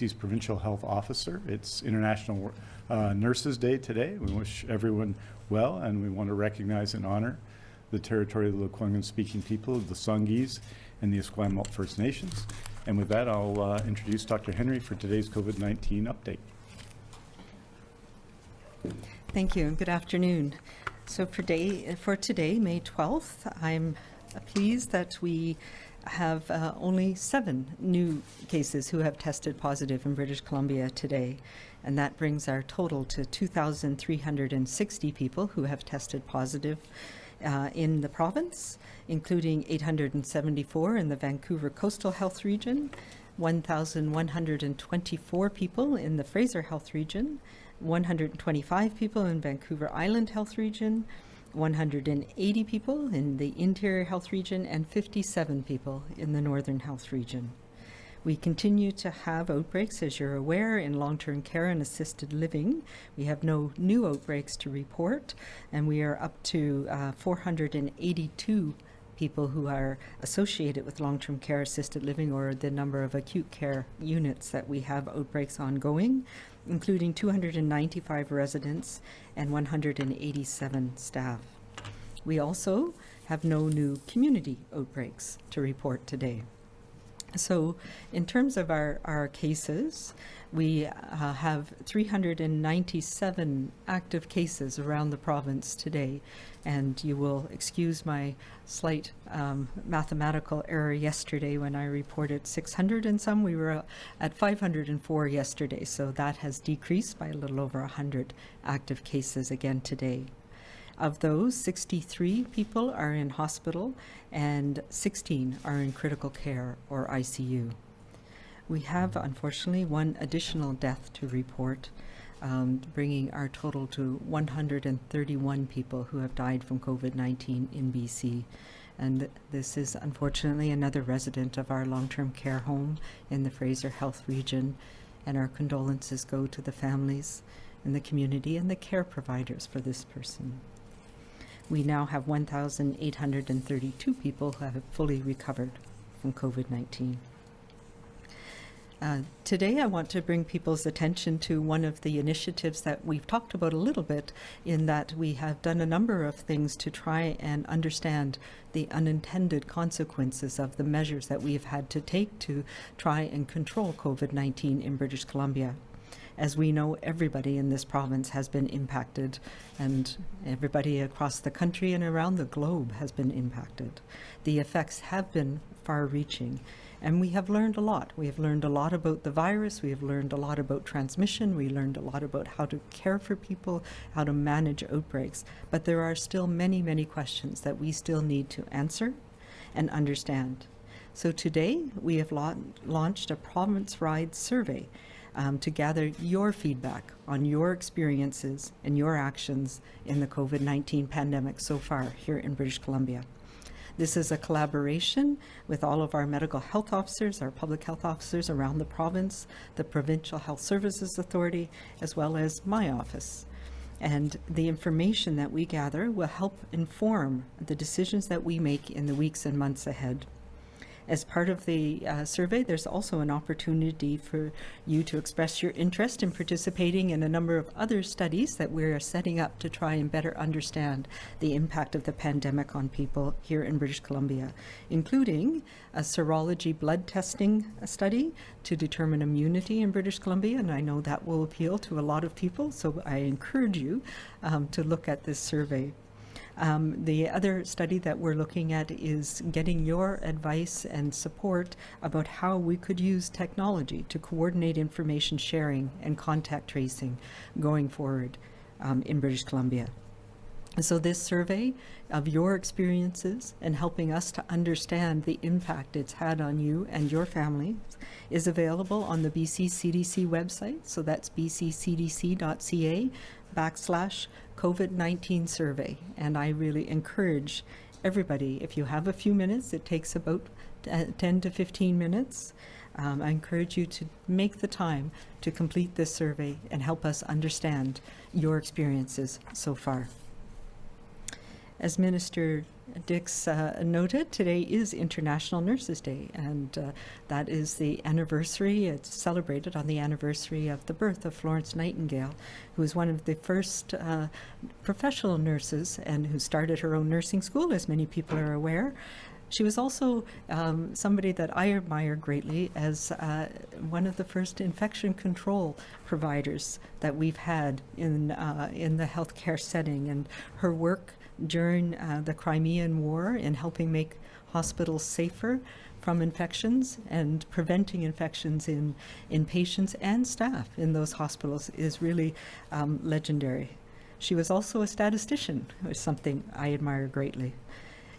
He's Provincial Health Officer. It's International Nurses Day today. We wish everyone well, and we want to recognize and honor the territory of the Lekwungen-speaking people of the Songhees and the Esquimalt First Nations. And with that, I'll introduce Dr. Henry for today's COVID-19 update. Thank you, and good afternoon. So for today, May 12th, I'm pleased that we have only 7 new cases who have tested positive in British Columbia today, and that brings our total to 2,360 people who have tested positive in the province, including 874 in the Vancouver Coastal Health Region, 1,124 people in the Fraser Health Region, 125 people in Vancouver Island Health Region, 180 people in the Interior Health Region, and 57 people in the Northern Health Region. We continue to have outbreaks, as you're aware, in long-term care and assisted living. We have no new outbreaks to report, and we are up to 482 people who are associated with long-term care assisted living, or the number of acute care units that we have outbreaks ongoing, including 295 residents and 187 staff. We also have no new community outbreaks to report today. So in terms of our cases, we have 397 active cases around the province today, and you will excuse my slight mathematical error yesterday when I reported 600 and some. We were at 504 yesterday, so that has decreased by a little over 100 active cases again today. Of those, 63 people are in hospital and 16 are in critical care or ICU. We have, unfortunately, 1 additional death to report, bringing our total to 131 people who have died from COVID-19 in BC. And this is, unfortunately, another resident of our long-term care home in the Fraser Health Region, and our condolences go to the families and the community and the care providers for this person. We now have 1,832 people who have fully recovered from COVID-19. Today I want to bring people's attention to one of the initiatives that we've talked about a little bit, in that we have done a number of things to try and understand the unintended consequences of the measures that we've had to take to try and control COVID-19 in British Columbia. As we know, everybody in this province has been impacted, and everybody across the country and around the globe has been impacted. The effects have been far-reaching, and we have learned a lot. We have learned a lot about the virus. We have learned a lot about transmission. We learned a lot about how to care for people, how to manage outbreaks. But there are still many, many questions that we still need to answer and understand. So today, we have launched a province-wide survey to gather your feedback on your experiences and your actions in the COVID-19 pandemic so far here in British Columbia. This is a collaboration with all of our medical health officers, our public health officers around the province, the Provincial Health Services Authority, as well as my office. And the information that we gather will help inform the decisions that we make in the weeks and months ahead. As part of the survey, there's also an opportunity for you to express your interest in participating in a number of other studies that we're setting up to try and better understand the impact of the pandemic on people here in British Columbia, including a serology blood testing study to determine immunity in British Columbia, and I know that will appeal to a lot of people, so I encourage you to look at this survey. The other study that we're looking at is getting your advice and support about how we could use technology to coordinate information sharing and contact tracing going forward in British Columbia. So this survey of your experiences and helping us to understand the impact it's had on you and your families is available on the BC CDC website. So that's bccdc.ca/COVID-19 survey. And I really encourage everybody, if you have a few minutes, it takes about 10 to 15 minutes. I encourage you to make the time to complete this survey and help us understand your experiences so far. As Minister Dix noted, today is International Nurses Day, and that is the anniversary. It's celebrated on the anniversary of the birth of Florence Nightingale, who was one of the first professional nurses and who started her own nursing school, as many people are aware. She was also somebody that I admire greatly as one of the first infection control providers that we've had in the healthcare setting, and her work during the Crimean War in helping make hospitals safer from infections and preventing infections in patients and staff in those hospitals is really legendary. She was also a statistician, which is something I admire greatly.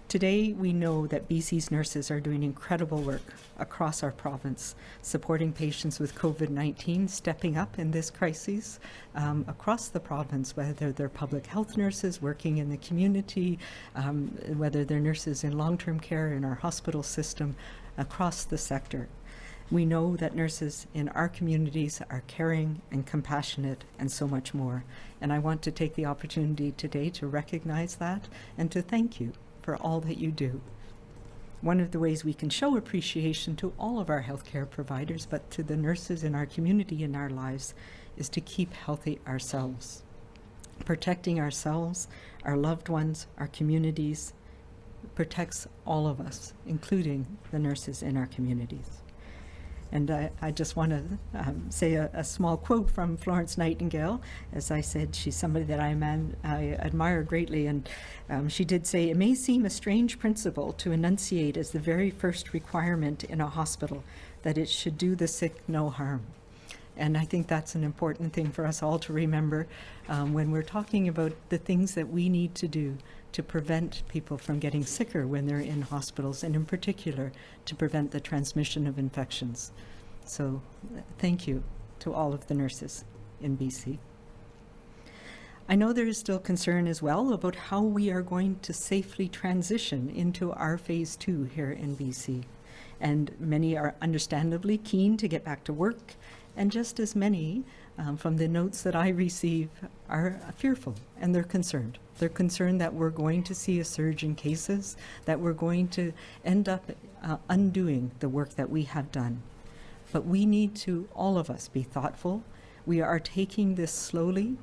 Today, we know that BC's nurses are doing incredible work across our province, supporting patients with COVID-19, stepping up in this crisis across the province, whether they're public health nurses working in the community, whether they're nurses in long-term care in our hospital system, across the sector. We know that nurses in our communities are caring and compassionate and so much more. And I want to take the opportunity today to recognize that and to thank you for all that you do. One of the ways we can show appreciation to all of our healthcare providers, but to the nurses in our community in our lives, is to keep healthy ourselves. Protecting ourselves, our loved ones, our communities, protects all of us, including the nurses in our communities. And I just want to say a small quote from Florence Nightingale. As I said, she's somebody that I admire greatly, and she did say, "It may seem a strange principle to enunciate as the very first requirement in a hospital that it should do the sick no harm." And I think that's an important thing for us all to remember when we're talking about the things that we need to do to prevent people from getting sicker when they're in hospitals, and in particular, to prevent the transmission of infections. So thank you to all of the nurses in BC. I know there is still concern as well about how we are going to safely transition into our phase 2 here in BC. And many are understandably keen to get back to work, and just as many from the notes that I receive are fearful and they're concerned. They're concerned that we're going to see a surge in cases, that we're going to end up undoing the work that we have done. But we need to, all of us, be thoughtful. We are taking this slowly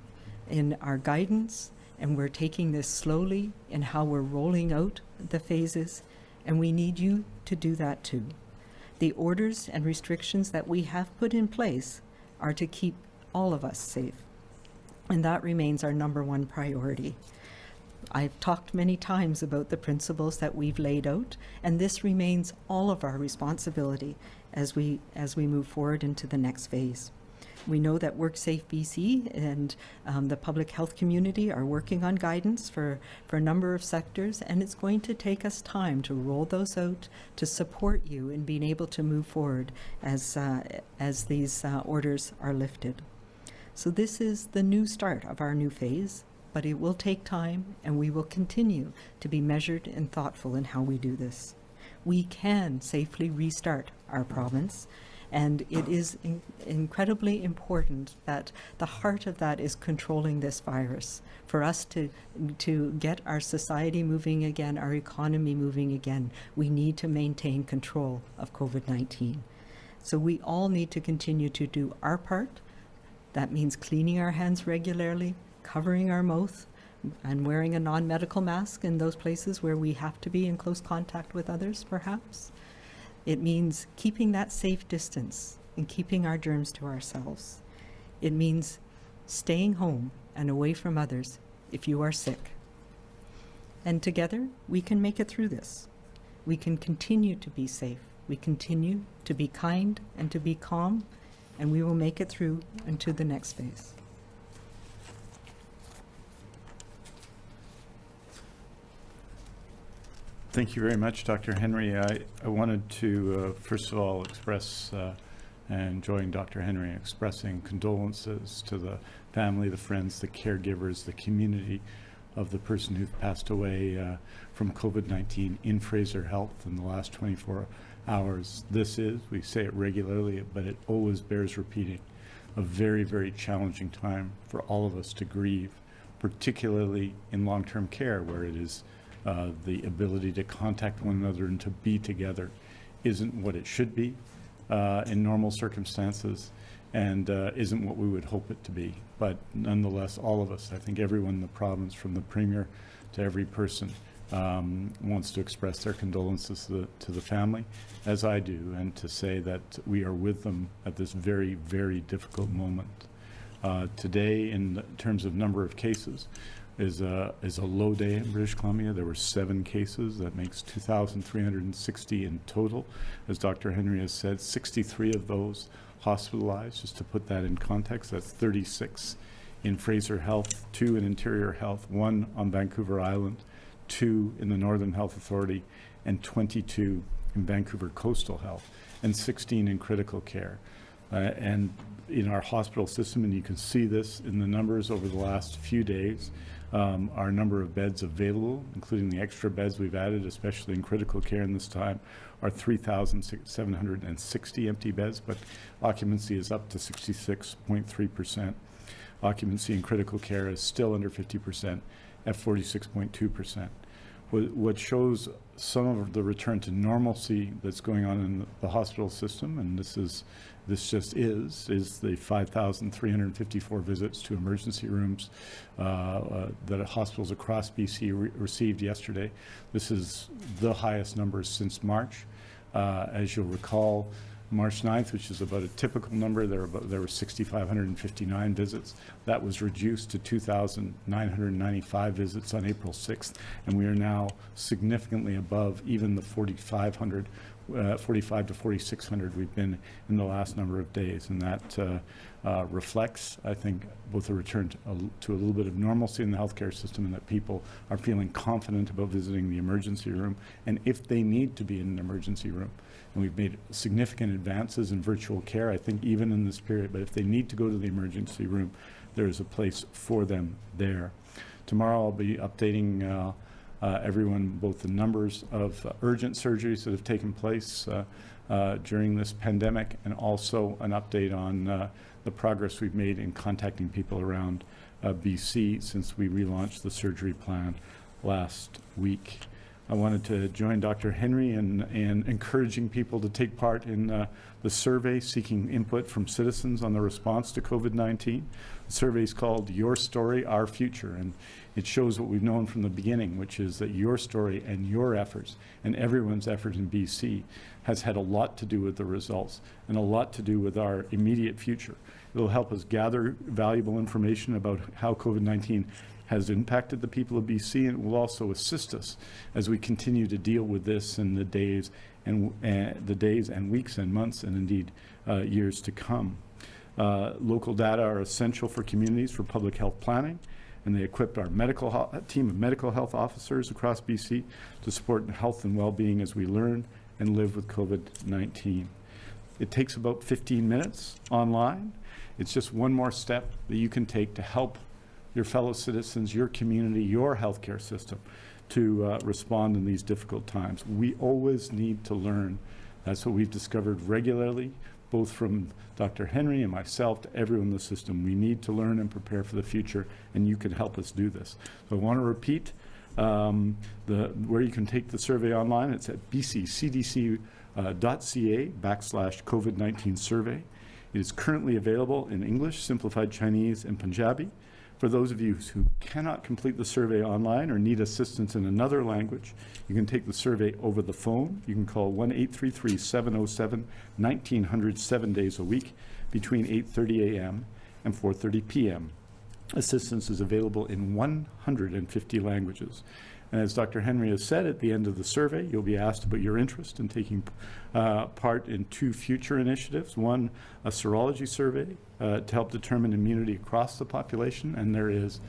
in our guidance, and we're taking this slowly in how we're rolling out the phases, and we need you to do that too. The orders and restrictions that we have put in place are to keep all of us safe, and that remains our number one priority. I've talked many times about the principles that we've laid out, and this remains all of our responsibility as we move forward into the next phase. We know that WorkSafe BC and the public health community are working on guidance for a number of sectors, and it's going to take us time to roll those out to support you in being able to move forward as these orders are lifted. So this is the new start of our new phase, but it will take time, and we will continue to be measured and thoughtful in how we do this. We can safely restart our province, and it is incredibly important that the heart of that is controlling this virus. For us to get our society moving again, our economy moving again, we need to maintain control of COVID-19. So we all need to continue to do our part. That means cleaning our hands regularly, covering our mouth, and wearing a non-medical mask in those places where we have to be in close contact with others, perhaps. It means keeping that safe distance and keeping our germs to ourselves. It means staying home and away from others if you are sick. And together, we can make it through this. We can continue to be safe. We continue to be kind and to be calm, and we will make it through into the next phase. Thank you very much, Dr. Henry. I wanted to, first of all, express and join Dr. Henry in expressing condolences to the family, the friends, the caregivers, the community of the person who passed away from COVID-19 in Fraser Health in the last 24 hours. This is, we say it regularly, but it always bears repeating, a very, very challenging time for all of us to grieve, particularly in long-term care, where it is the ability to contact one another and to be together isn't what it should be in normal circumstances, and isn't what we would hope it to be. But nonetheless, all of us, I think everyone in the province, from the Premier to every person, wants to express their condolences to the family, as I do, and to say that we are with them at this very, very difficult moment. Today, in terms of number of cases, is a low day in British Columbia. There were 7 cases. That makes 2,360 in total. As Dr. Henry has said, 63 of those hospitalized. Just to put that in context, that's 36 in Fraser Health, 2 in Interior Health, 1 on Vancouver Island, 2 in the Northern Health Authority, and 22 in Vancouver Coastal Health, and 16 in critical care. And in our hospital system, and you can see this in the numbers over the last few days, our number of beds available, including the extra beds we've added, especially in critical care in this time, are 3,760 empty beds, but occupancy is up to 66.3%. Occupancy in critical care is still under 50% at 46.2%. What shows some of the return to normalcy that's going on in the hospital system, and this just is the 5,354 visits to emergency rooms that hospitals across BC received yesterday. This is the highest numbers since March. As you'll recall, March 9th, which is about a typical number, there were 6,559 visits. That was reduced to 2,995 visits on April 6th, and we are now significantly above even the 4,500, 45 to 4,600 we've been in the last number of days, and that reflects, I think, both a return to a little bit of normalcy in the healthcare system, and that people are feeling confident about visiting the emergency room, and if they need to be in an emergency room. And we've made significant advances in virtual care, I think, even in this period. But if they need to go to the emergency room, there is a place for them there. Tomorrow I'll be updating everyone both the numbers of urgent surgeries that have taken place during this pandemic, and also an update on the progress we've made in contacting people around BC since we relaunched the surgery plan last week. I wanted to join Dr. Henry in encouraging people to take part in the survey seeking input from citizens on the response to COVID-19. The survey is called Your Story, Our Future, and it shows what we've known from the beginning, which is that your story and your efforts and everyone's effort in BC has had a lot to do with the results and a lot to do with our immediate future. It'll help us gather valuable information about how COVID-19 has impacted the people of BC, and it will also assist us as we continue to deal with this in the days and weeks and months and indeed years to come. Local data are essential for communities for public health planning, and they equipped our team of medical health officers across BC to support health and well-being as we learn and live with COVID-19. It takes about 15 minutes online. It's just one more step that you can take to help your fellow citizens, your community, your healthcare system to respond in these difficult times. We always need to learn. That's what we've discovered regularly, both from Dr. Henry and myself to everyone in the system. We need to learn and prepare for the future, and you can help us do this. So I want to repeat where you can take the survey online. It's at bccdc.ca/COVID-19 survey. It is currently available in English, Simplified Chinese, and Punjabi. For those of you who cannot complete the survey online or need assistance in another language, you can take the survey over the phone. You can call 1-833-707-1900 7 days a week between 8:30 a.m. and 4:30 p.m. Assistance is available in 150 languages. And as Dr. Henry has said, at the end of the survey, you'll be asked about your interest in taking part in 2 future initiatives. One, a serology survey to help determine immunity across the population, and there is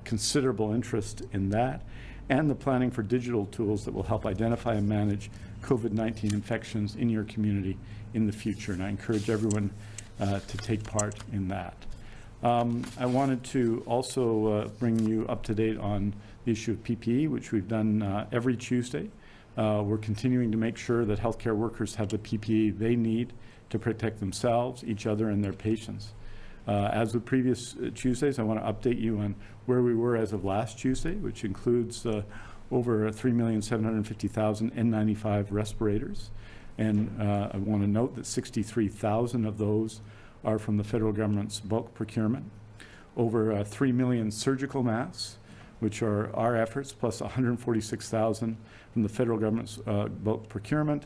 considerable interest in that, and the planning for digital tools that will help identify and manage COVID-19 infections in your community in the future. And I encourage everyone to take part in that. I wanted to also bring you up to date on the issue of PPE, which we've done every Tuesday. We're continuing to make sure that healthcare workers have the PPE they need to protect themselves, each other, and their patients. As with previous Tuesdays, I want to update you on where we were as of last Tuesday, which includes over 3,750,000 N95 respirators. And I want to note that 63,000 of those are from the federal government's bulk procurement. Over 3 million surgical masks, which are our efforts, plus 146,000 from the federal government's bulk procurement.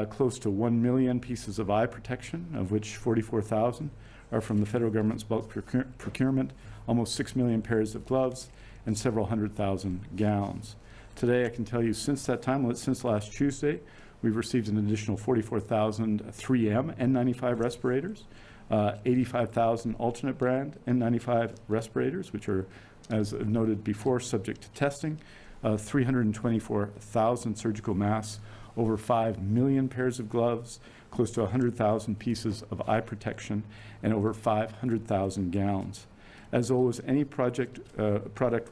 Close to 1 million pieces of eye protection, of which 44,000 are from the federal government's bulk procurement, almost 6 million pairs of gloves, and several 100,000 gowns. Today, I can tell you since that time, since last Tuesday, we've received an additional 44,000 3M N95 respirators, 85,000 alternate brand N95 respirators, which are, as noted before, subject to testing, 324,000 surgical masks, over 5 million pairs of gloves, close to 100,000 pieces of eye protection, and over 500,000 gowns. As always, any product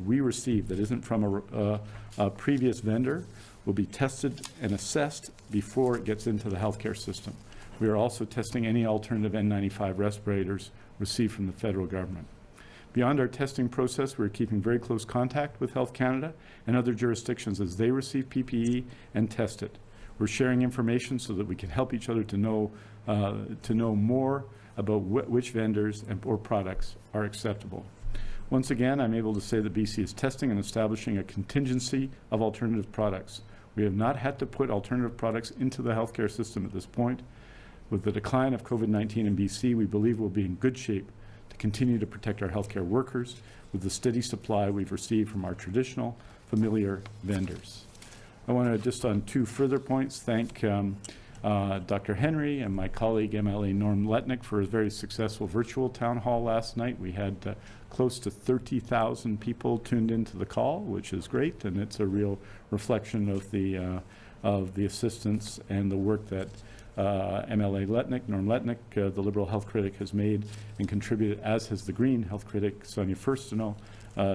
we receive that isn't from a previous vendor will be tested and assessed before it gets into the healthcare system. We are also testing any alternative N95 respirators received from the federal government. Beyond our testing process, we're keeping very close contact with Health Canada and other jurisdictions as they receive PPE and test it. We're sharing information so that we can help each other to know more about which vendors or products are acceptable. Once again, I'm able to say that BC is testing and establishing a contingency of alternative products. We have not had to put alternative products into the healthcare system at this point. With the decline of COVID-19 in BC, we believe we'll be in good shape to continue to protect our healthcare workers with the steady supply we've received from our traditional, familiar vendors. I want to, just on two further points, thank Dr. Henry and my colleague MLA Norm Letnick for a very successful virtual town hall last night. We had close to 30,000 people tuned into the call, which is great, and it's a real reflection of the assistance and the work that MLA Letnick, Norm Letnick, the Liberal health critic, has made and contributed, as has the Green health critic, Sonia Furstenau,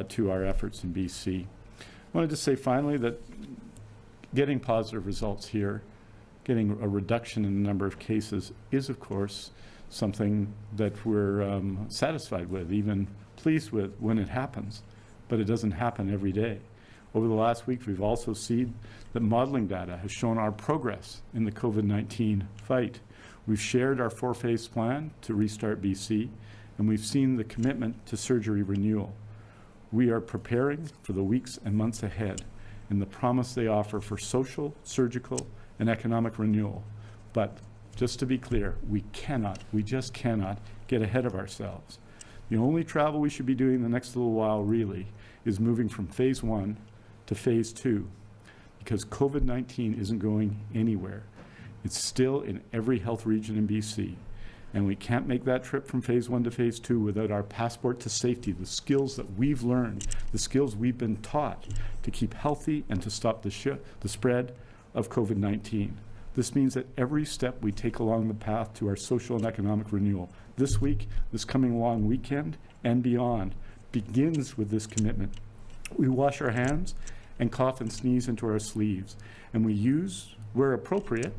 to our efforts in BC. I wanted to say finally that getting positive results here, getting a reduction in the number of cases is, of course, something that we're satisfied with, even pleased with when it happens, but it doesn't happen every day. Over the last week, we've also seen that modeling data has shown our progress in the COVID-19 fight. We've shared our 4-phase plan to restart BC, and we've seen the commitment to surgery renewal. We are preparing for the weeks and months ahead and the promise they offer for social, surgical, and economic renewal. But just to be clear, we just cannot get ahead of ourselves. The only travel we should be doing the next little while really is moving from phase 1 to phase 2, because COVID-19 isn't going anywhere. It's still in every health region in BC, and we can't make that trip from phase 1 to phase 2 without our passport to safety, the skills that we've learned, the skills we've been taught to keep healthy and to stop the spread of COVID-19. This means that every step we take along the path to our social and economic renewal this week, this coming long weekend, and beyond, begins with this commitment. We wash our hands and cough and sneeze into our sleeves, and we use, where appropriate,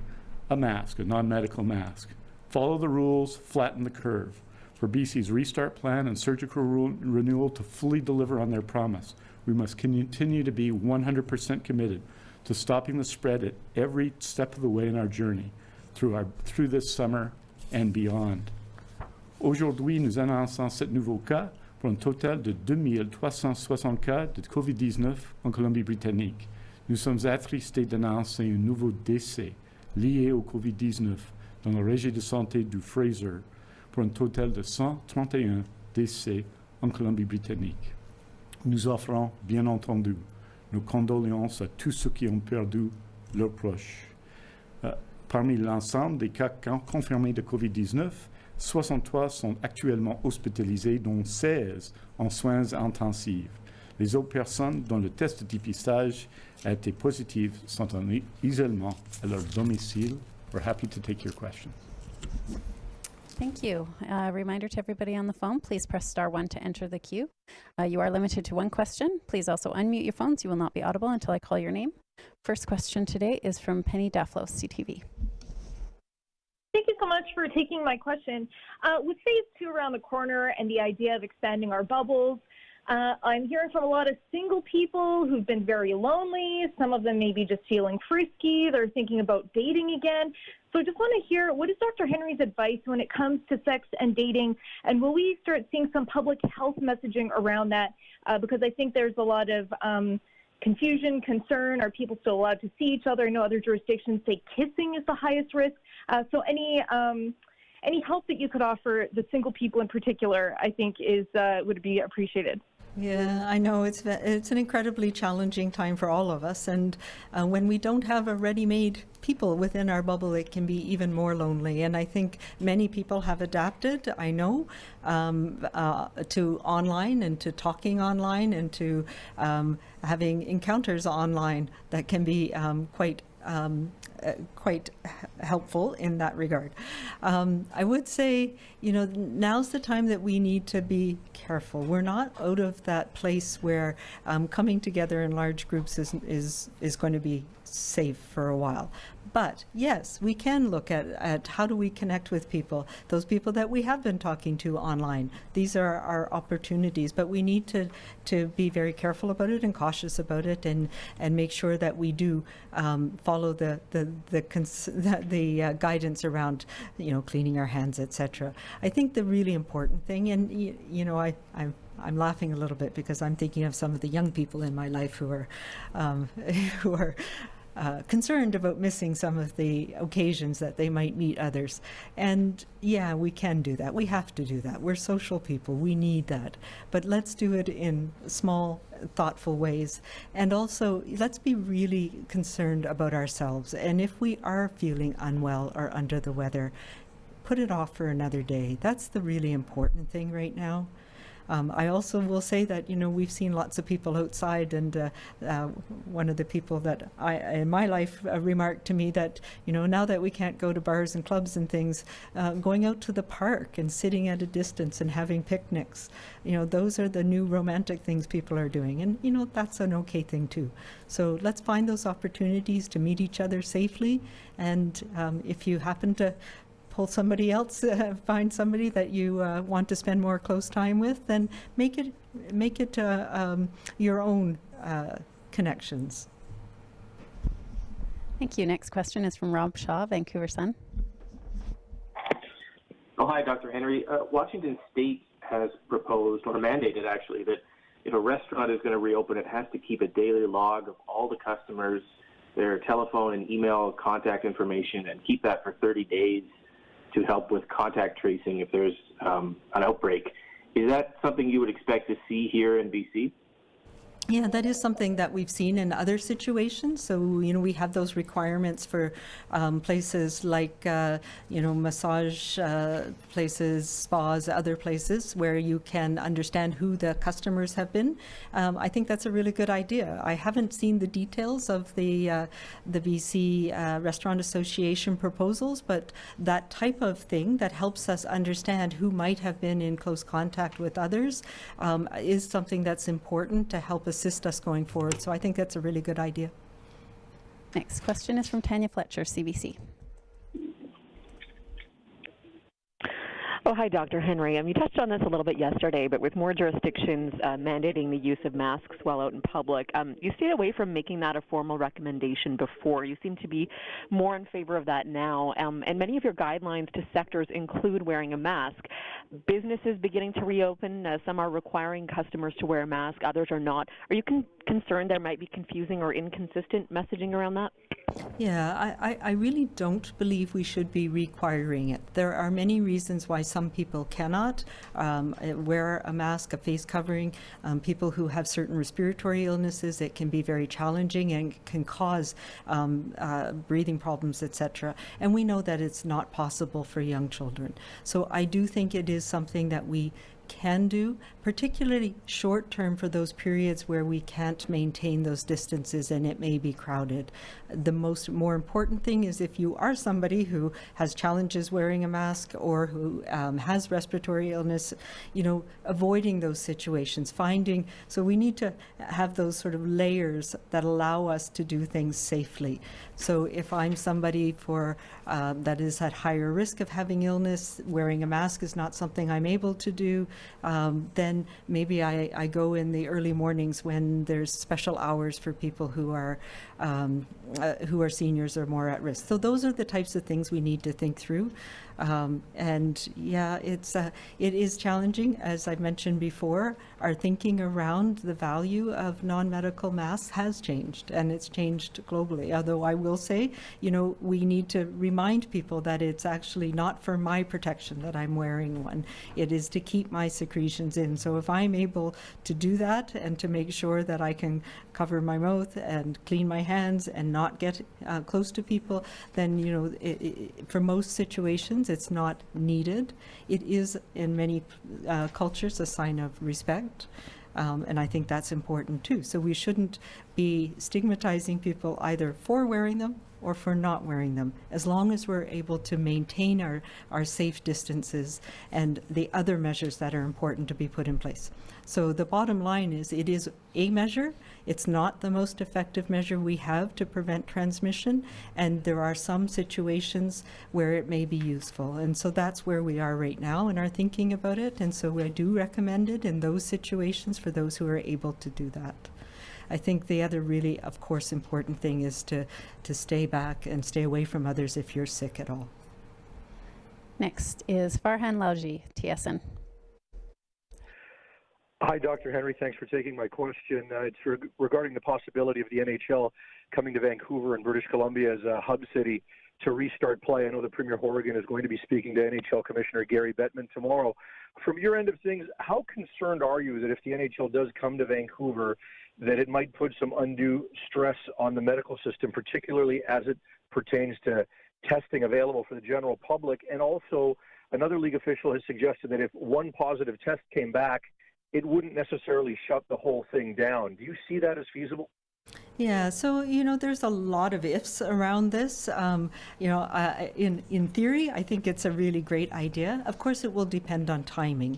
a mask, a non-medical mask. Follow the rules, flatten the curve. For BC's restart plan and surgical renewal to fully deliver on their promise, we must continue to be 100% committed to stopping the spread at every step of the way in our journey through this summer and beyond. Aujourd'hui, nous annonçons 7 nouveaux cas pour un total de 2360 cas de COVID-19 en Colombie-Britannique. Nous sommes attristés d'annoncer un nouveau décès lié au COVID-19 dans le régie de santé du Fraser pour un total de 131 décès en Colombie-Britannique. Nous offrons, bien entendu, nos condoléances à tous ceux qui ont perdu leurs proches. Parmi l'ensemble des cas confirmés de COVID-19, 63 sont actuellement hospitalisés, dont 16 en soins intensifs. Les autres personnes dont le test de dépistage a été positif sont en isolement à leur domicile. We're happy to take your questions. Thank you. Reminder to everybody on the phone, please press *1 to enter the queue. You are limited to one question. Please also unmute your phones. You will not be audible until I call your name. First question today is from Penny Daflos, CTV. Thank you so much for taking my question. With phase 2 around the corner and the idea of expanding our bubbles, I'm hearing from a lot of single people who've been very lonely. Some of them may be just feeling frisky. They're thinking about dating again. So I just want to hear, what is Dr. Henry's advice when it comes to sex and dating? And will we start seeing some public health messaging around that? Because I think there's a lot of confusion, concern. Are people still allowed to see each other? I know other jurisdictions say kissing is the highest risk. So any help that you could offer the single people in particular, I think would be appreciated. Yeah, I know it's an incredibly challenging time for all of us, and when we don't have a ready-made people within our bubble, it can be even more lonely. And I think many people have adapted, I know, to online and to talking online and to having encounters online that can be quite helpful in that regard. I would say, now's the time that we need to be careful. We're not out of that place where coming together in large groups is going to be safe for a while. But yes, we can look at how do we connect with people, those people that we have been talking to online. These are our opportunities, but we need to be very careful about it and cautious about it, and make sure that we do follow the guidance around, cleaning our hands, etc. I think the really important thing, and I'm laughing a little bit because I'm thinking of some of the young people in my life who are concerned about missing some of the occasions that they might meet others. And yeah, we can do that. We have to do that. We're social people. We need that. But let's do it in small, thoughtful ways. And also, let's be really concerned about ourselves. And if we are feeling unwell or under the weather, put it off for another day. That's the really important thing right now. I also will say that, we've seen lots of people outside, and one of the people that in my life remarked to me that, now that we can't go to bars and clubs and things, going out to the park and sitting at a distance and having picnics, those are the new romantic things people are doing. And, that's an okay thing too. So let's find those opportunities to meet each other safely. And if you happen to pull somebody else, find somebody that you want to spend more close time with, then make it your own connections. Thank you. Next question is from Rob Shaw, Vancouver Sun. Oh, hi, Dr. Henry. Washington State has proposed, or mandated actually, that if a restaurant is going to reopen, it has to keep a daily log of all the customers, their telephone and email contact information, and keep that for 30 days to help with contact tracing if there's an outbreak. Is that something you would expect to see here in BC? Yeah, that is something that we've seen in other situations. So, we have those requirements for places like, massage places, spas, other places where you can understand who the customers have been. I think that's a really good idea. I haven't seen the details of the BC Restaurant Association proposals, but that type of thing that helps us understand who might have been in close contact with others is something that's important to help assist us going forward. So I think that's a really good idea. Next question is from Tanya Fletcher, CBC. Oh, hi, Dr. Henry. You touched on this a little bit yesterday, but with more jurisdictions mandating the use of masks while out in public, you stayed away from making that a formal recommendation before. You seem to be more in favor of that now, and many of your guidelines to sectors include wearing a mask. Businesses beginning to reopen, some are requiring customers to wear a mask, others are not. Are you concerned there might be confusing or inconsistent messaging around that? Yeah, I really don't believe we should be requiring it. There are many reasons why some people cannot wear a mask, a face covering. People who have certain respiratory illnesses, it can be very challenging and can cause breathing problems, etc. And we know that it's not possible for young children. So I do think it is something that we can do, particularly short term for those periods where we can't maintain those distances and it may be crowded. The more important thing is if you are somebody who has challenges wearing a mask or who has respiratory illness, avoiding those situations, so we need to have those sort of layers that allow us to do things safely. So if I'm somebody that is at higher risk of having illness, wearing a mask is not something I'm able to do. then maybe I go in the early mornings when there's special hours for people who are seniors or more at risk. So those are the types of things we need to think through. And yeah, it is challenging. As I've mentioned before, our thinking around the value of non-medical masks has changed, and it's changed globally. Although I will say, we need to remind people that it's actually not for my protection that I'm wearing one. It is to keep my secretions in. So if I'm able to do that and to make sure that I can cover my mouth and clean my hands and not get close to people, then, for most situations, it's not needed. It is, in many cultures, a sign of respect. And I think that's important too. So we shouldn't be stigmatizing people either for wearing them or for not wearing them, as long as we're able to maintain our safe distances and the other measures that are important to be put in place. So the bottom line is, it is a measure. It's not the most effective measure we have to prevent transmission, and there are some situations where it may be useful. And so that's where we are right now in our thinking about it. And so I do recommend it in those situations for those who are able to do that. I think the other really, of course, important thing is to stay back and stay away from others if you're sick at all. Next is Farhan Lauji, TSN. Hi, Dr. Henry. Thanks for taking my question. It's regarding the possibility of the NHL coming to Vancouver and British Columbia as a hub city to restart play. I know that Premier Horgan is going to be speaking to NHL Commissioner Gary Bettman tomorrow. From your end of things, how concerned are you that if the NHL does come to Vancouver, that it might put some undue stress on the medical system, particularly as it pertains to testing available for the general public? And also, another league official has suggested that if one positive test came back, it wouldn't necessarily shut the whole thing down. Do you see that as feasible? Yeah, so, there's a lot of ifs around this. In theory, I think it's a really great idea. Of course, it will depend on timing,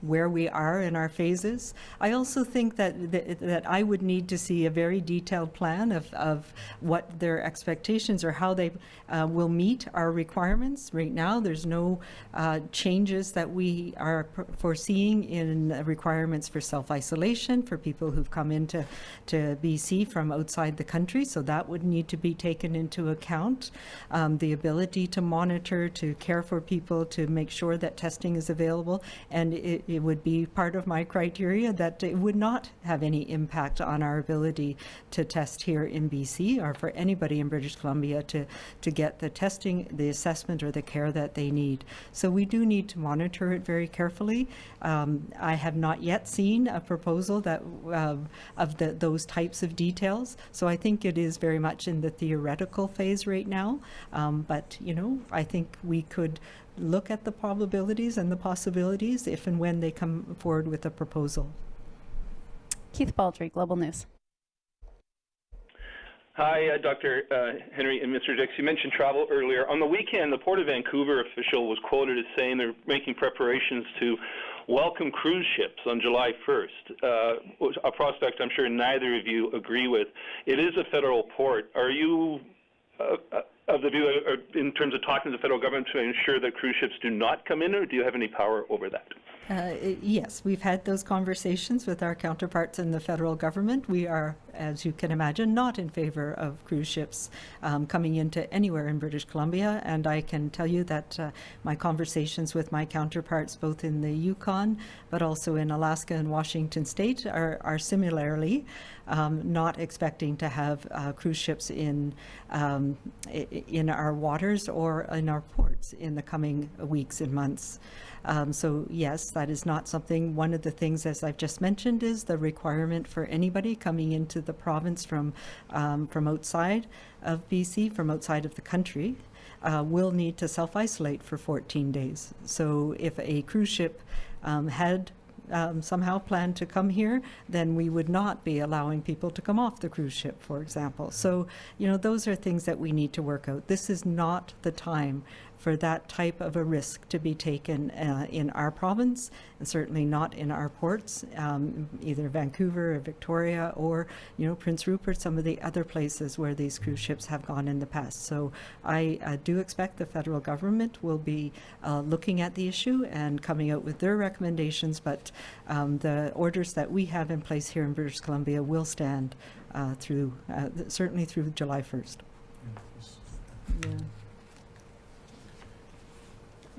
where we are in our phases. I also think that I would need to see a very detailed plan of what their expectations or how they will meet our requirements. Right now, there's no changes that we are foreseeing in requirements for self-isolation for people who've come into BC from outside the country, so that would need to be taken into account. The ability to monitor, to care for people, to make sure that testing is available, and it would be part of my criteria that it would not have any impact on our ability to test here in BC or for anybody in British Columbia to get the testing, the assessment, or the care that they need. So we do need to monitor it very carefully. I have not yet seen a proposal that of those types of details. So I think it is very much in the theoretical phase right now. But, I think we could look at the probabilities and the possibilities if and when they come forward with a proposal. Keith Baldry, Global News. Hi, Dr. Henry and Mr. Dix. You mentioned travel earlier. On the weekend, the Port of Vancouver official was quoted as saying they're making preparations to welcome cruise ships on July 1st, a prospect I'm sure neither of you agree with. It is a federal port. Are you of the view, in terms of talking to the federal government, to ensure that cruise ships do not come in, or do you have any power over that? Yes, we've had those conversations with our counterparts in the federal government. We are, as you can imagine, not in favor of cruise ships coming into anywhere in British Columbia. And I can tell you that my conversations with my counterparts, both in the Yukon, but also in Alaska and Washington State, are similarly not expecting to have cruise ships in our waters or in our ports in the coming weeks and months. So yes, that is not something. One of the things, as I've just mentioned, is the requirement for anybody coming into the province from outside of BC, from outside of the country, will need to self-isolate for 14 days. So if a cruise ship had somehow planned to come here, then we would not be allowing people to come off the cruise ship, for example. So, those are things that we need to work out. This is not the time for that type of a risk to be taken in our province, and certainly not in our ports, either Vancouver or Victoria or, Prince Rupert, some of the other places where these cruise ships have gone in the past. So I do expect the federal government will be looking at the issue and coming out with their recommendations, but the orders that we have in place here in British Columbia will stand through, certainly through July 1st.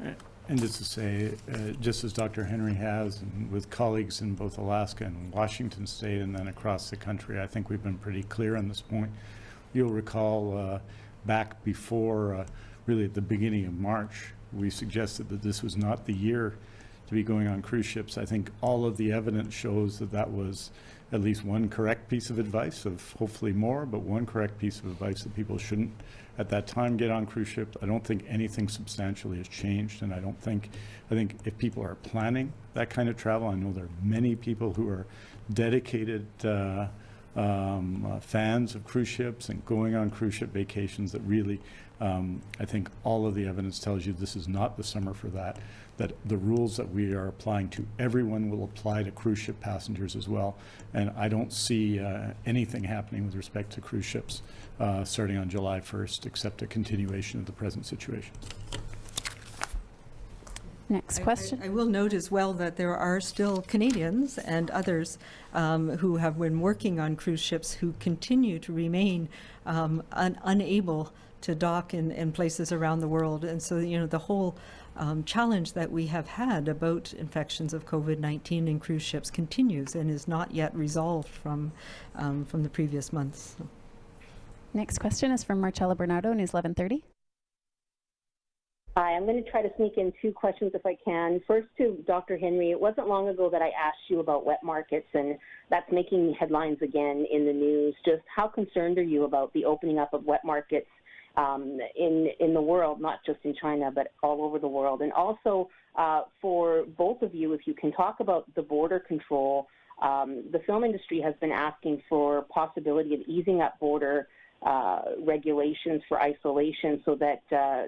Yeah. And just to say, just as Dr. Henry has, and with colleagues in both Alaska and Washington State and then across the country, I think we've been pretty clear on this point. You'll recall back before, really at the beginning of March, we suggested that this was not the year to be going on cruise ships. I think all of the evidence shows that that was at least one correct piece of advice, of hopefully more, but one correct piece of advice that people shouldn't at that time get on cruise ships. I don't think anything substantially has changed, and I think if people are planning that kind of travel, I know there are many people who are dedicated fans of cruise ships and going on cruise ship vacations that really, I think all of the evidence tells you this is not the summer for that the rules that we are applying to everyone will apply to cruise ship passengers as well. And I don't see anything happening with respect to cruise ships starting on July 1st, except a continuation of the present situation. Next question. I will note as well that there are still Canadians and others who have been working on cruise ships who continue to remain unable to dock in places around the world. And so, the whole challenge that we have had about infections of COVID-19 in cruise ships continues and is not yet resolved from the previous months. So. Next question is from Marcella Bernardo, News 1130. Hi, I'm going to try to sneak in two questions if I can. First to Dr. Henry, it wasn't long ago that I asked you about wet markets, and that's making headlines again in the news. Just how concerned are you about the opening up of wet markets in the world, not just in China, but all over the world? And also for both of you, if you can talk about the border control, the film industry has been asking for possibility of easing up border regulations for isolation so that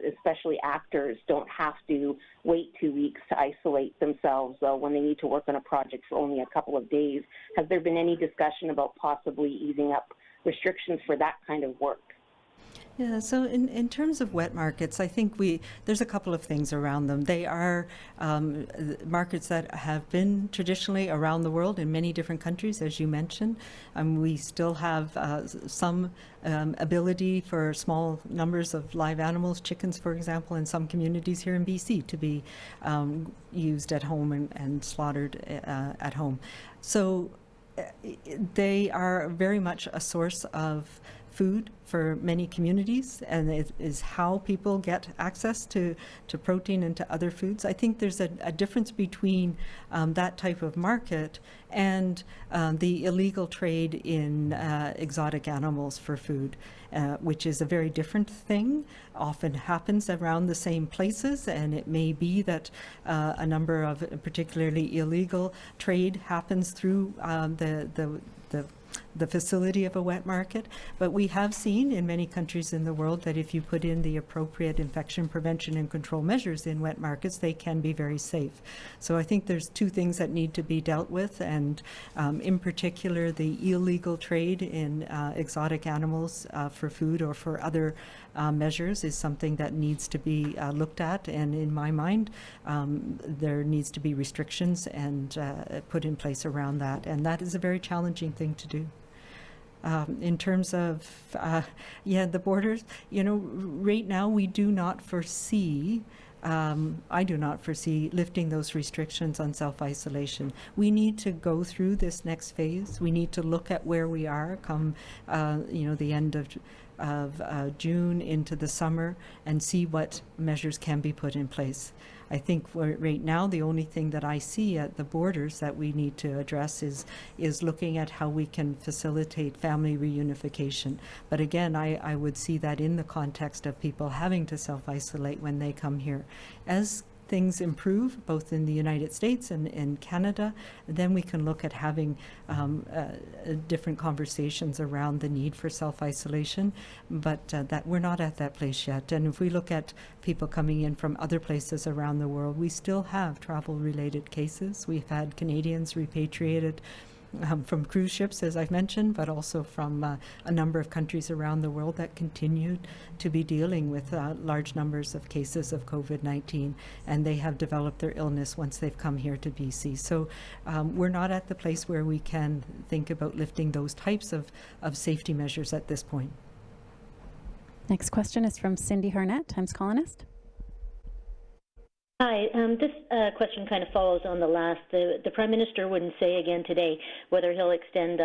especially actors don't have to wait 2 weeks to isolate themselves when they need to work on a project for only a couple of days. Has there been any discussion about possibly easing up restrictions for that kind of work? Yeah, so in terms of wet markets, I think there's a couple of things around them. They are markets that have been traditionally around the world in many different countries, as you mentioned. We still have some ability for small numbers of live animals, chickens, for example, in some communities here in BC to be used at home and slaughtered at home. So they are very much a source of food for many communities, and it is how people get access to protein and to other foods. I think there's a difference between that type of market and the illegal trade in exotic animals for food, which is a very different thing, often happens around the same places, and it may be that a number of particularly illegal trade happens through the facility of a wet market. But we have seen in many countries in the world that if you put in the appropriate infection prevention and control measures in wet markets, they can be very safe. So I think there's two things that need to be dealt with, and in particular the illegal trade in exotic animals for food or for other measures is something that needs to be looked at, and in my mind there needs to be restrictions and put in place around that, and that is a very challenging thing to do. In terms of the borders, right now we do not foresee I do not foresee lifting those restrictions on self-isolation. We need to go through this next phase. We need to look at where we are come the end of June into the summer and see what measures can be put in place. I think right now the only thing that I see at the borders that we need to address is looking at how we can facilitate family reunification. But again, I would see that in the context of people having to self-isolate when they come here. As things improve, both in the United States and in Canada, then we can look at having different conversations around the need for self-isolation, but that we're not at that place yet. And if we look at people coming in from other places around the world, we still have travel-related cases. We've had Canadians repatriated from cruise ships, as I've mentioned, but also from a number of countries around the world that continued to be dealing with large numbers of cases of COVID-19, and they have developed their illness once they've come here to BC. So we're not at the place where we can think about lifting those types of safety measures at this point. Next question is from Cindy Harnett, Times Colonist. Hi, this question kind of follows on the last. The Prime Minister wouldn't say again today whether he'll extend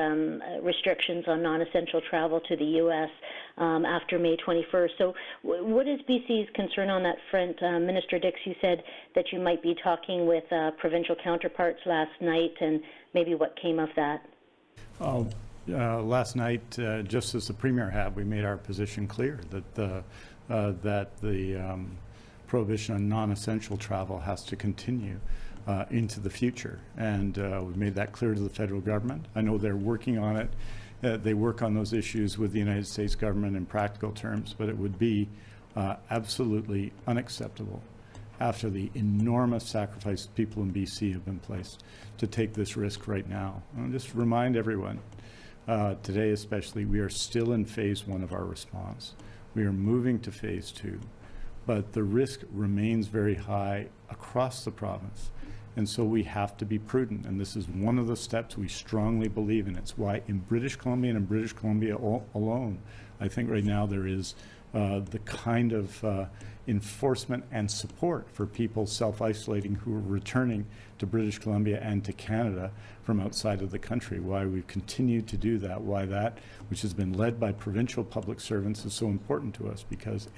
restrictions on non-essential travel to the U.S. After May 21st. So what is BC's concern on that front? Minister Dix, you said that you might be talking with provincial counterparts last night, and maybe what came of that? Last night, just as the Premier had, we made our position clear that the prohibition on non-essential travel has to continue into the future, and we've made that clear to the federal government. I know they're working on it. They work on those issues with the United States government in practical terms, but it would be absolutely unacceptable after the enormous sacrifice people in BC have been placed to take this risk right now. I'll just remind everyone, today especially, we are still in phase 1 of our response. We are moving to phase 2. But the risk remains very high across the province. And so we have to be prudent. And this is one of the steps we strongly believe in. It's why in British Columbia and in British Columbia alone, I think right now there is the kind of enforcement and support for people self-isolating who are returning to British Columbia and to Canada from outside of the country. Why we've continued to do that, why that, which has been led by provincial public servants, is so important to us, because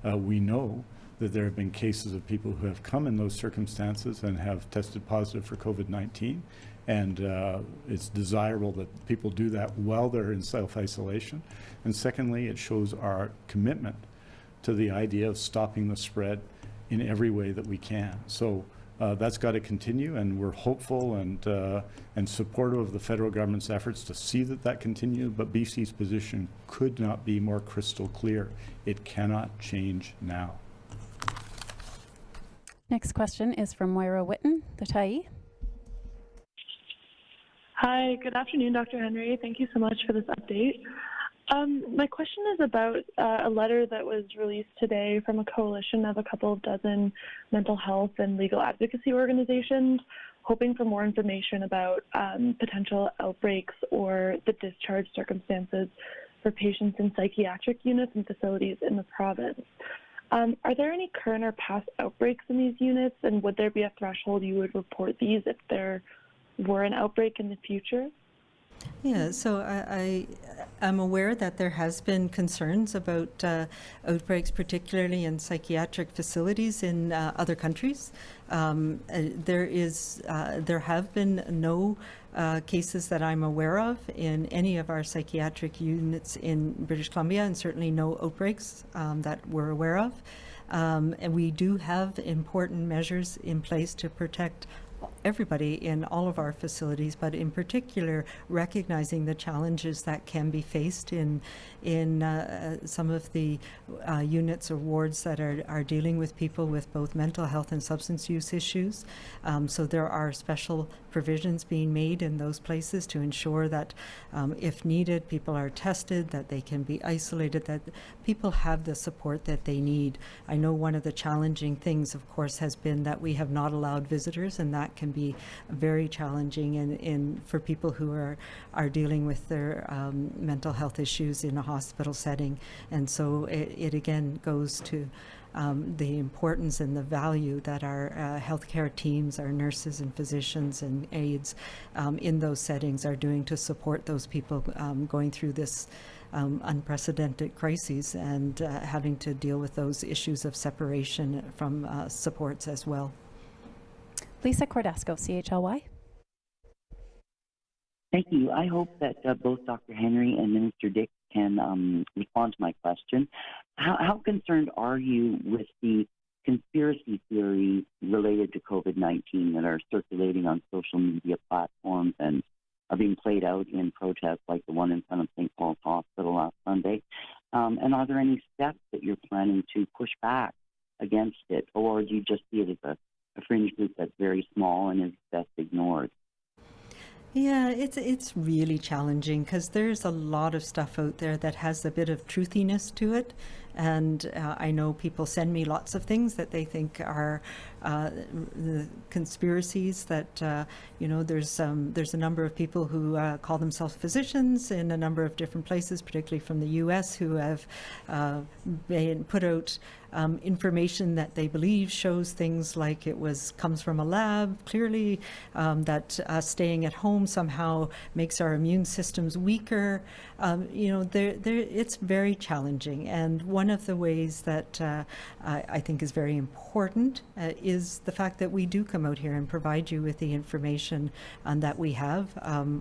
we know that there have been cases of people who have come in those circumstances and have tested positive for COVID-19, and it's desirable that people do that while they're in self-isolation. And secondly, it shows our commitment to the idea of stopping the spread in every way that we can. So that's got to continue, and we're hopeful and supportive of the federal government's efforts to see that continues, but BC's position could not be more crystal clear. It cannot change now. Next question is from Moira Witten, the Tyee. Hi, good afternoon, Dr. Henry. Thank you so much for this update. My question is about a letter that was released today from a coalition of a couple of dozen mental health and legal advocacy organizations, hoping for more information about potential outbreaks or the discharge circumstances for patients in psychiatric units and facilities in the province. Are there any current or past outbreaks in these units, and would there be a threshold you would report these if there were an outbreak in the future? Yeah, so I'm aware that there has been concerns about outbreaks, particularly in psychiatric facilities in other countries. There have been no cases that I'm aware of in any of our psychiatric units in British Columbia, and certainly no outbreaks that we're aware of. And we do have important measures in place to protect everybody in all of our facilities, but in particular recognizing the challenges that can be faced in some of the units or wards that are dealing with people with both mental health and substance use issues. So there are special provisions being made in those places to ensure that if needed, people are tested, that they can be isolated, that people have the support that they need. I know one of the challenging things, of course, has been that we have not allowed visitors, and that can be very challenging for people who are dealing with their mental health issues in a hospital setting. And so it again goes to the importance and the value that our healthcare teams, our nurses and physicians and aides in those settings are doing to support those people going through this unprecedented crises and having to deal with those issues of separation from supports as well. Lisa Cordasco, CHLY. Thank you. I hope that both Dr. Henry and Minister Dix can respond to my question. How concerned are you with the conspiracy theories related to COVID-19 that are circulating on social media platforms and are being played out in protests like the one in front of St. Paul's Hospital last Sunday? And are there any steps that you're planning to push back against it, or do you just see it as a fringe group that's very small and is best ignored? Yeah, it's really challenging because there's a lot of stuff out there that has a bit of truthiness to it. And I know people send me lots of things that they think are the conspiracies that, you know, there's a number of people who call themselves physicians in a number of different places, particularly from the U.S., who have put out information that they believe shows things like comes from a lab, clearly, that staying at home somehow makes our immune systems weaker. You know, it's very challenging. And one of the ways that I think is very important is the fact that we do come out here and provide you with the information that we have.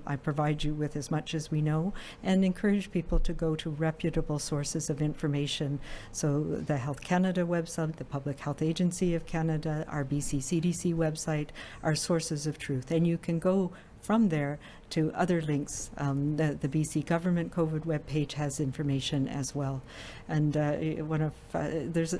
I provide you with as much as we know and encourage people to go to reputable sources of information. So the Health Canada website, the Public Health Agency of Canada, our BC CDC website are sources of truth. And you can go from there to other links. The BC government COVID webpage has information as well. And there's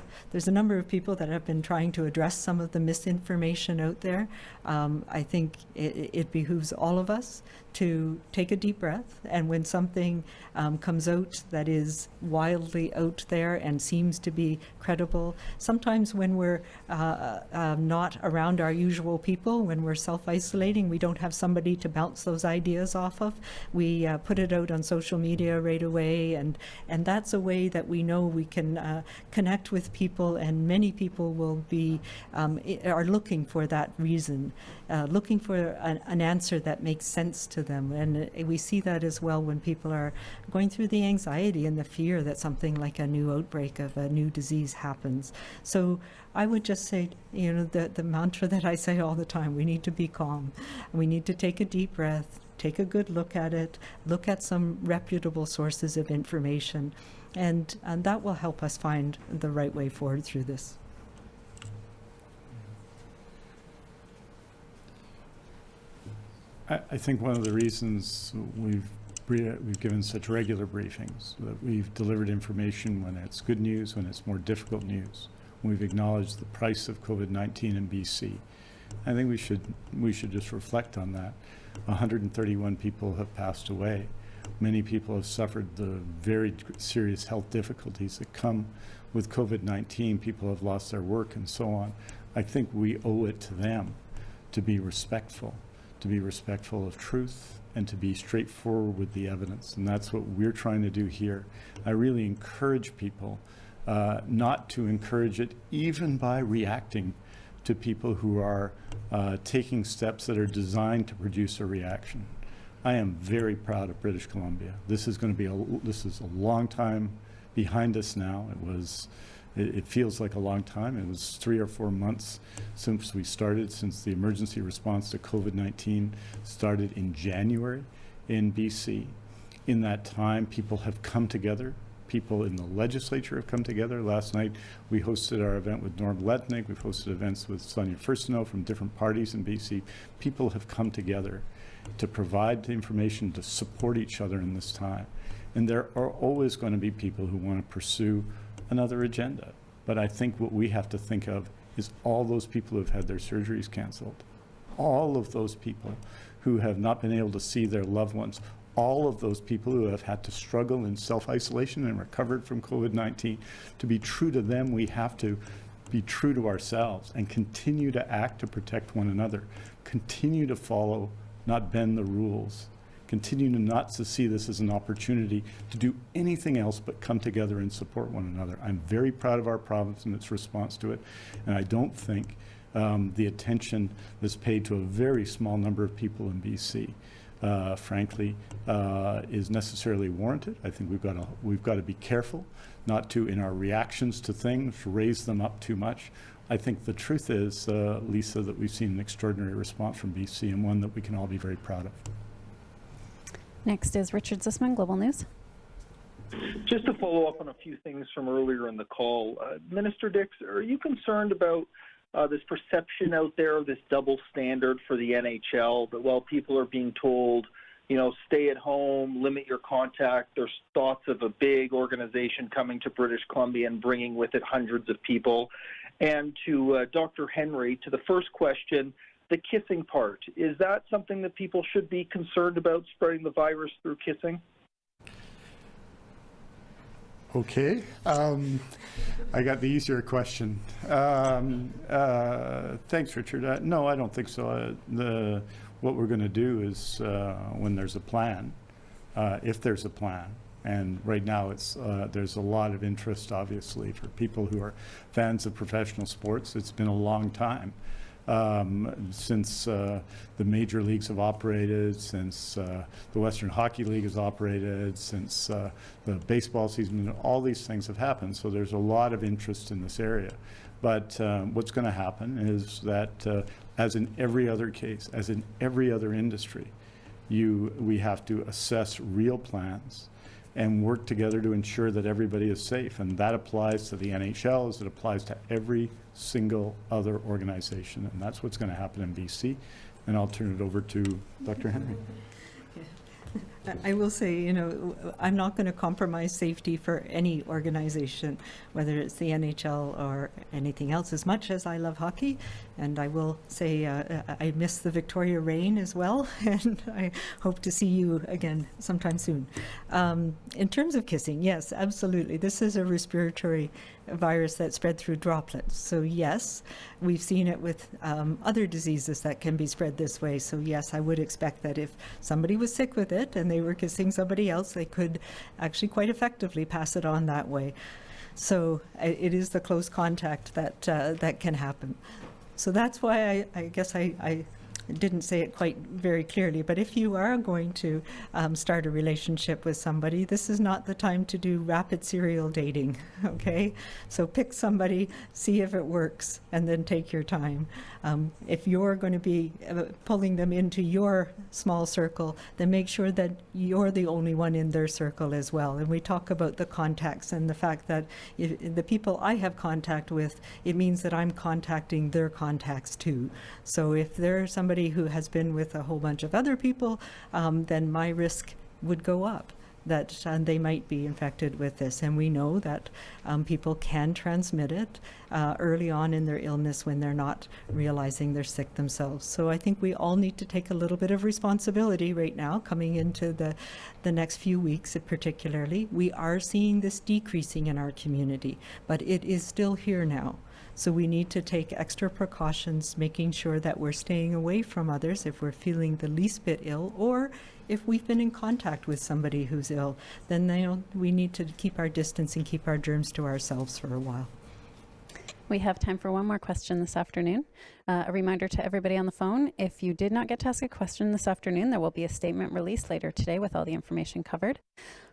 a number of people that have been trying to address some of the misinformation out there. I think it behooves all of us to take a deep breath, and when something comes out that is wildly out there and seems to be credible, sometimes when we're not around our usual people, when we're self-isolating, we don't have somebody to bounce those ideas off of, we put it out on social media right away, and that's a way that we know we can connect with people, and many people will be are looking for that reason, looking for an answer that makes sense to them. And we see that as well when people are going through the anxiety and the fear that something like a new outbreak of a new disease happens. So I would just say, you know, the mantra that I say all the time, we need to be calm. We need to take a deep breath, take a good look at it, look at some reputable sources of information, and that will help us find the right way forward through this. I think one of the reasons we've given such regular briefings, that we've delivered information when it's good news, when it's more difficult news, we've acknowledged the price of COVID-19 in BC. I think we should just reflect on that. 131 people have passed away. Many people have suffered the very serious health difficulties that come with COVID-19. People have lost their work and so on. I think we owe it to them to be respectful of truth, and to be straightforward with the evidence. And that's what we're trying to do here. I really encourage people not to encourage it, even by reacting to people who are taking steps that are designed to produce a reaction. I am very proud of British Columbia. This is going to be this is a long time behind us now. It feels like a long time. It was 3 or 4 months since we started, since the emergency response to COVID-19 started in January in BC. In that time, people have come together. People in the legislature have come together. Last night, we hosted our event with Norm Letnick. We've hosted events with Sonia Furstenau from different parties in BC. People have come together to provide the information, to support each other in this time. And there are always going to be people who want to pursue another agenda. But I think what we have to think of is all those people who have had their surgeries canceled, all of those people who have not been able to see their loved ones, all of those people who have had to struggle in self-isolation and recovered from COVID-19. To be true to them, we have to be true to ourselves and continue to act to protect one another, continue to follow, not bend the rules, continue to not to see this as an opportunity to do anything else but come together and support one another. I'm very proud of our province and its response to it, and I don't think the attention that's paid to a very small number of people in BC, frankly, is necessarily warranted. I think we've got to be careful not to, in our reactions to things, raise them up too much. I think the truth is, Lisa, that we've seen an extraordinary response from BC, and one that we can all be very proud of. Next is Richard Sussman, Global News. Just to follow up on a few things from earlier in the call, Minister Dix, are you concerned about this perception out there of this double standard for the NHL, that while people are being told, stay at home, limit your contact, there's thoughts of a big organization coming to British Columbia and bringing with it hundreds of people? And to Dr. Henry, to the first question, the kissing part, is that something that people should be concerned about, spreading the virus through kissing? Okay, I got the easier question. Thanks, Richard. No, I don't think so. What we're going to do is, when there's a plan, if there's a plan, and right now there's a lot of interest, obviously, for people who are fans of professional sports. It's been a long time since the major leagues have operated, since the Western Hockey League has operated, since the baseball season. All these things have happened, so there's a lot of interest in this area. But what's going to happen is that, as in every other case, as in every other industry, we have to assess real plans and work together to ensure that everybody is safe. And that applies to the NHL as it applies to every single other organization. And that's what's going to happen in BC. And I'll turn it over to Dr. Henry. I will say, I'm not going to compromise safety for any organization, whether it's the NHL or anything else, as much as I love hockey. And I will say I miss the Victoria rain as well, and I hope to see you again sometime soon. In terms of kissing, yes, absolutely. This is a respiratory virus that spread through droplets. So yes, we've seen it with other diseases that can be spread this way. So yes, I would expect that if somebody was sick with it and they were kissing somebody else, they could actually quite effectively pass it on that way. So it is the close contact that can happen. So that's why I guess I didn't say it quite very clearly, but if you are going to start a relationship with somebody, this is not the time to do rapid serial dating, okay? So pick somebody, see if it works, and then take your time. If you're going to be pulling them into your small circle, then make sure that you're the only one in their circle as well. And we talk about the contacts and the fact that if the people I have contact with, it means that I'm contacting their contacts too. So if there's somebody who has been with a whole bunch of other people, then my risk would go up that they might be infected with this. And we know that people can transmit it early on in their illness when they're not realizing they're sick themselves. So I think we all need to take a little bit of responsibility right now, coming into the next few weeks particularly. We are seeing this decreasing in our community, but it is still here now. So we need to take extra precautions, making sure that we're staying away from others if we're feeling the least bit ill, or if we've been in contact with somebody who's ill, then we need to keep our distance and keep our germs to ourselves for a while. We have time for one more question this afternoon. A reminder to everybody on the phone, if you did not get to ask a question this afternoon, there will be a statement released later today with all the information covered.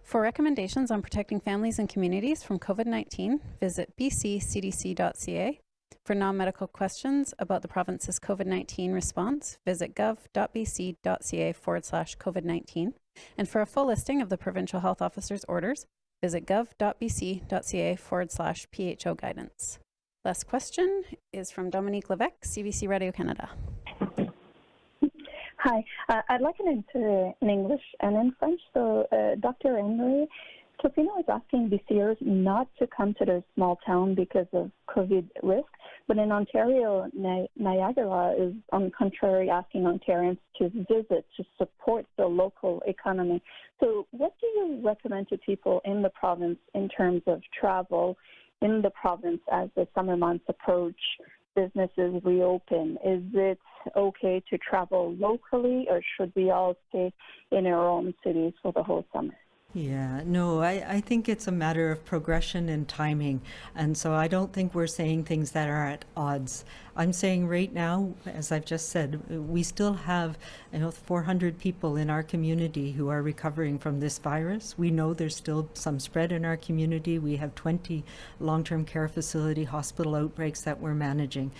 For recommendations on protecting families and communities from COVID-19, visit bccdc.ca. For non-medical questions about the province's COVID-19 response, visit gov.bc.ca/COVID-19. And for a full listing of the provincial health officer's orders, visit gov.bc.ca/PHO guidance. Last question is from Dominique Levesque, CBC Radio Canada. Hi, I'd like an answer in English and in French. So, Dr. Henry, Tofino is asking BCers not to come to their small town because of COVID risk, but in Ontario, Niagara is, on the contrary, asking Ontarians to visit to support the local economy. So what do you recommend to people in the province in terms of travel in the province as the summer months approach, businesses reopen? Is it okay to travel locally, or should we all stay in our own cities for the whole summer? Yeah, no, I think it's a matter of progression and timing. And so I don't think we're saying things that are at odds. I'm saying right now, as I've just said, we still have 400 people in our community who are recovering from this virus. We know there's still some spread in our community. We have 20 long-term care facility hospital outbreaks that we're managing.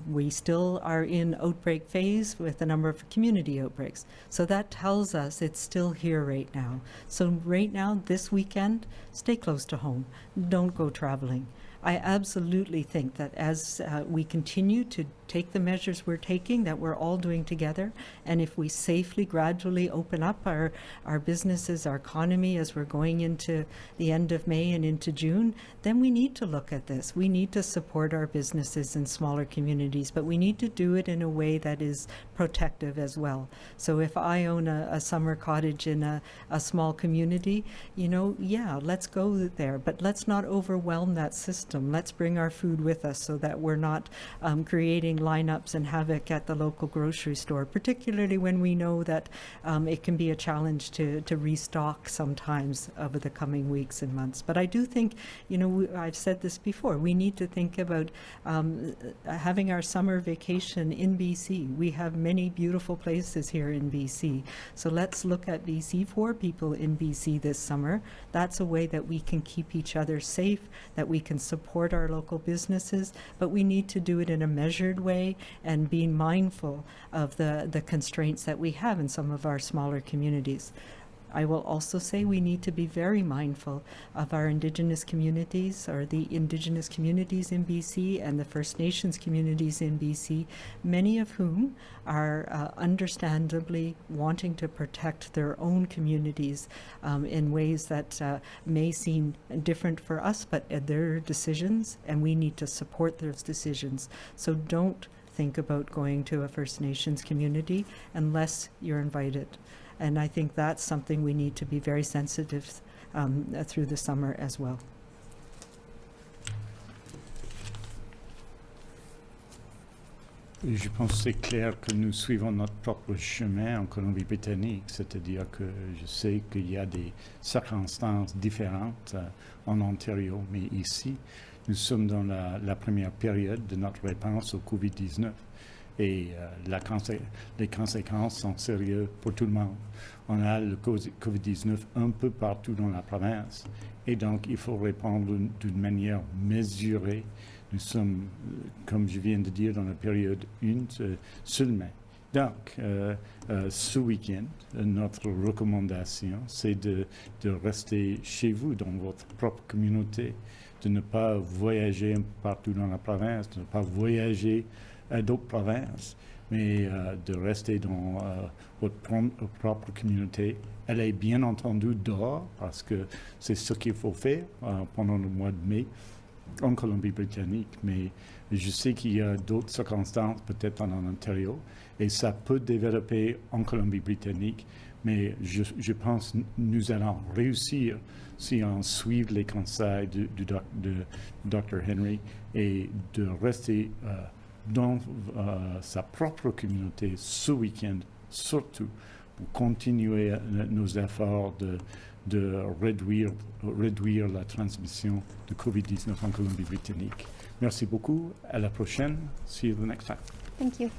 We still are in outbreak phase with a number of community outbreaks. So that tells us it's still here right now. So right now, this weekend, stay close to home. Don't go traveling. I absolutely think that as we continue to take the measures we're taking, that we're all doing together, and if we safely, gradually open up our businesses, our economy as we're going into the end of May and into June, then we need to look at this. We need to support our businesses in smaller communities, but we need to do it in a way that is protective as well. So if I own a summer cottage in a small community, yeah, let's go there, but let's not overwhelm that system. Let's bring our food with us so that we're not creating lineups and havoc at the local grocery store, particularly when we know that it can be a challenge to restock sometimes over the coming weeks and months. But I do think, I've said this before, we need to think about having our summer vacation in BC. We have many beautiful places here in BC. So let's look at BC for people in BC this summer. That's a way that we can keep each other safe, that we can support our local businesses, but we need to do it in a measured way and being mindful of the constraints that we have in some of our smaller communities. I will also say we need to be very mindful of our Indigenous communities, or the Indigenous communities in BC and the First Nations communities in BC, many of whom are understandably wanting to protect their own communities in ways that may seem different for us, but their decisions, and we need to support those decisions. So don't think about going to a First Nations community unless you're invited. And I think that's something we need to be very sensitive through the summer as well. Je pense que c'est clair que nous suivons notre propre chemin en Colombie-Britannique, c'est-à-dire que je sais qu'il y a des circonstances différentes en Ontario, mais ici, nous sommes dans la première période de notre réponse au COVID-19. Et les conséquences sont sérieuses pour tout le monde. On a le COVID-19 un peu partout dans la province, et donc il faut répondre d'une manière mesurée. Nous sommes, comme je viens de dire, dans la période 1 seulement. Donc, ce week-end, notre recommandation, c'est de rester chez vous, dans votre propre communauté, de ne pas voyager un peu partout dans la province, de ne pas voyager à d'autres provinces, mais de rester dans votre propre communauté. Elle est bien entendu dehors, parce que c'est ce qu'il faut faire pendant le mois de mai en Colombie-Britannique, mais je sais qu'il y a d'autres circonstances, peut-être en Ontario, et ça peut développer en Colombie-Britannique, mais je pense que nous allons réussir si on suit les conseils de Dr. Henry et de rester dans sa propre communauté ce week-end, surtout pour continuer nos efforts de réduire la transmission de COVID-19 en Colombie-Britannique. Merci beaucoup. À la prochaine. See you the next time. Thank you.